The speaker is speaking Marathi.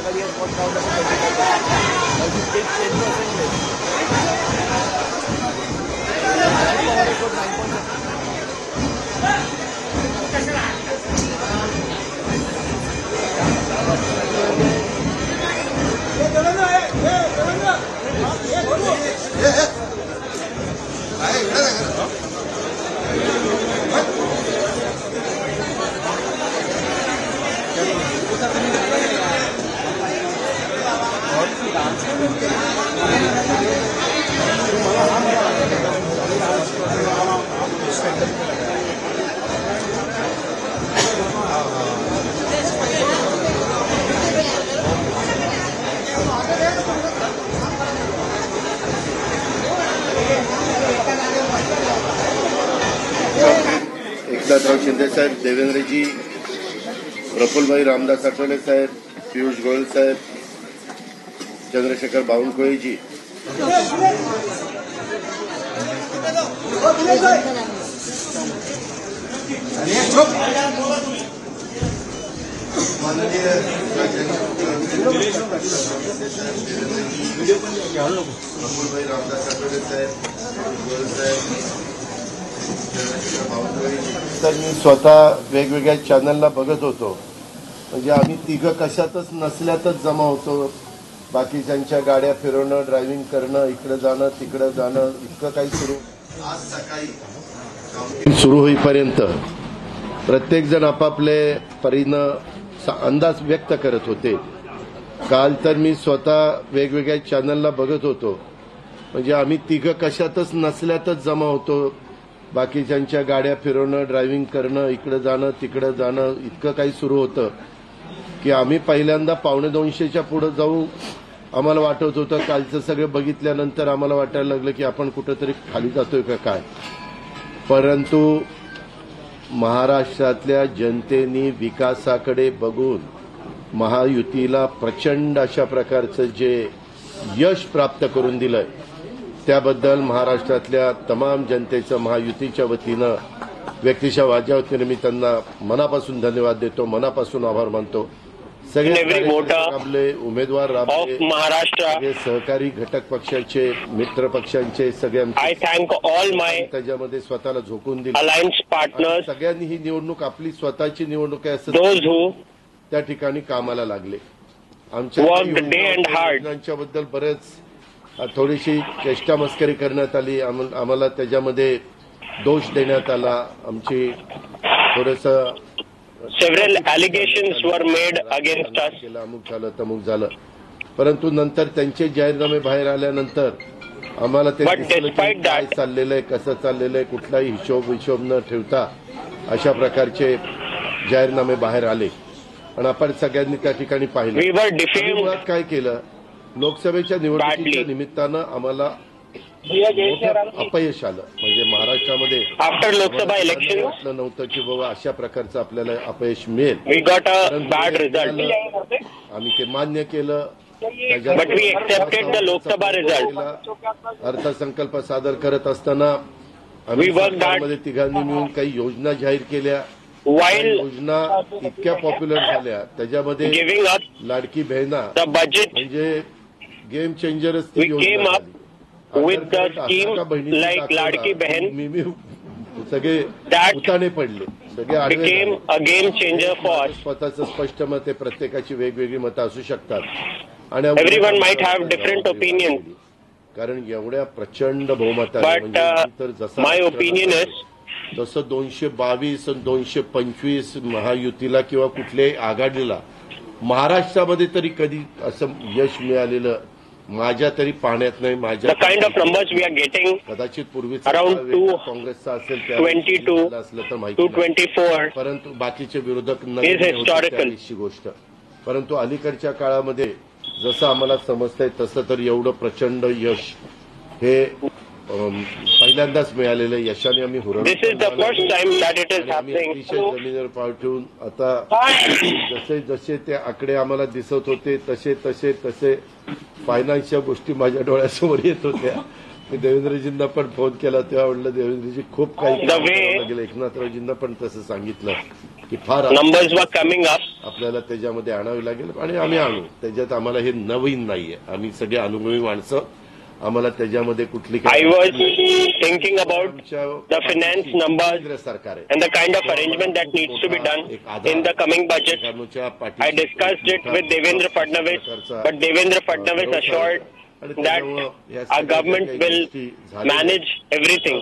career what kind of I should take 10% less. Power record 9.7. Eknathrao Shinde साहेब, देवेंद्रजी, प्रफुल्लभाई रामदास आठवले साहेब, पीयूष गोयल साहेब, चंद्रशेखर बावनकुळे जी, माननीय प्रफुल्लभाई रामदास आठवले साहेब, गोयल साहेब, तर मी स्वतः वेगवेगळ्या चॅनलला बघत होतो. म्हणजे आम्ही तिघं कशातच नसल्यातच जमा होतो. बाकीच्यांच्या गाड्या फिरवणं, ड्रायव्हिंग करणं, इकडे जाणं तिकडे जाणं, इतकं काही सुरू. आज सकाळी सुरू होईपर्यंत प्रत्येकजण आपापले परीनं अंदाज व्यक्त करत होते. काल तर मी स्वतः वेगवेगळ्या चॅनलला बघत होतो. म्हणजे आम्ही तिघं कशातच नसल्यातच जमा होतो. बाकीच्यांच्या गाड्या फिरवणं, ड्रायव्हिंग करणं, इकडे जाणं तिकडे जाणं, इतकं काही सुरू होतं की आम्ही पहिल्यांदा 1:45च्या पुढे जाऊ. आम्हाला वाटत होतं, कालचं सगळं बघितल्यानंतर आम्हाला वाटायला लागलं की आपण कुठेतरी खाली जातोय का काय. परंतु महाराष्ट्रातल्या जनतेने विकासाकडे बघून महायुतीला प्रचंड अशा प्रकारचं जे यश प्राप्त करून दिलंय, त्याबद्दल महाराष्ट्रातल्या तमाम जनतेचं महायुतीच्या वतीनं व्यक्तिशः माझ्या वतीनं मी त्यांना मनापासून धन्यवाद देतो, मनापासून आभार मानतो. सगळे राबले, उमेदवार राबले, महाराष्ट्र सहकारी घटक पक्षाचे, मित्र पक्षांचे सगळ्यांचे त्याच्यामध्ये स्वतःला झोकून दिले. अलायन्स पार्टनर सगळ्यांनी ही निवडणूक आपली स्वतःची निवडणूक आहे असं त्या ठिकाणी कामाला लागले. आमच्या योजनांच्याबद्दल बरेच थोडीशी चेष्टा मस्करी करण्यात आली. आम्हाला त्याच्यामध्ये दोष देण्यात आला. आमची थोडंसं several allegations were made against us. अमुक झालं तमुक झालं. परंतु नंतर त्यांचे जाहीरनामे बाहेर आल्यानंतर आम्हाला ते दिसलं की काय चाललेलं आहे, कसं चाललेलं आहे, कुठलाही हिशोब न ठेवता अशा प्रकारचे जाहीरनामे बाहेर आले आणि आपण सगळ्यांनी त्या ठिकाणी पाहिलं. मुळात काय केलं, लोकसभेच्या निवडणुकीच्या निमित्तानं आम्हाला अपयश आलं. म्हणजे महाराष्ट्रामध्ये आफ्टर लोकसभा इलेक्शन वाटलं नव्हतं की बाबा अशा प्रकारचं आपल्याला अपयश मिळेल. We got a bad result. आम्ही ते मान्य केलं. But we accepted the Lok Sabha result. अर्थसंकल्प सादर करत असताना आम्ही सरकारमध्ये तिघांनी मिळून काही योजना जाहीर केल्या. योजना इतक्या पॉप्युलर झाल्या, त्याच्यामध्ये लाडकी बहिणा म्हणजे गेम चेंजरच ती योजना झाली. with the scheme like लाडकी बहन सगळे उताने पडले, सगळे became a game changer for us. स्वतःचं स्पष्ट मत आहे, प्रत्येकाची वेगवेगळी मतं असू शकतात आणि everyone might have different opinions. कारण एवढ्या प्रचंड बहुमताने but my opinion is जसं 222 आणि 225 महायुतीला किंवा कुठल्याही आघाडीला महाराष्ट्रामध्ये तरी कधी असं यश मिळालेलं माझ्या तरी पाहण्यात नाही. माझ्या kind of numbers we are getting कदाचित पूर्वी अराउंड काँग्रेसचा असेल 22 असलं तर माहिती 224, परंतु बाकीचे विरोधक हिस्टॉरिकल गोष्ट. परंतु अलीकडच्या काळामध्ये जसं आम्हाला समजतंय तसं तर एवढं प्रचंड यश हे पहिल्यांदाच मिळालेलं यशाने आम्ही जमिनीवर पाव ठेवून आता जसे जसे ते आकडे आम्हाला दिसत होते तसे तसे तसे फायनान्सच्या गोष्टी माझ्या डोळ्यासमोर येत होत्या. मी देवेंद्रजींना पण फोन केला तेव्हा म्हटलं देवेंद्रजी खूप काही The way- करावं लागेल. एकनाथरावजींना पण तसं सांगितलं की फार numbers were coming up. आपल्याला त्याच्यामध्ये आणावी लागेल आणि आम्ही आणू. त्याच्यात आम्हाला हे नवीन नाहीये. आम्ही सगळे अनुभवी माणसं. आम्हाला त्याच्यामध्ये कुठली I was thinking about the finance numbers केंद्र सरकार आहे. and the kind of arrangement that needs to be done in the coming budget. I discussed it with Devendra Fadnavis, but Devendra Fadnavis assured that our government will manage everything.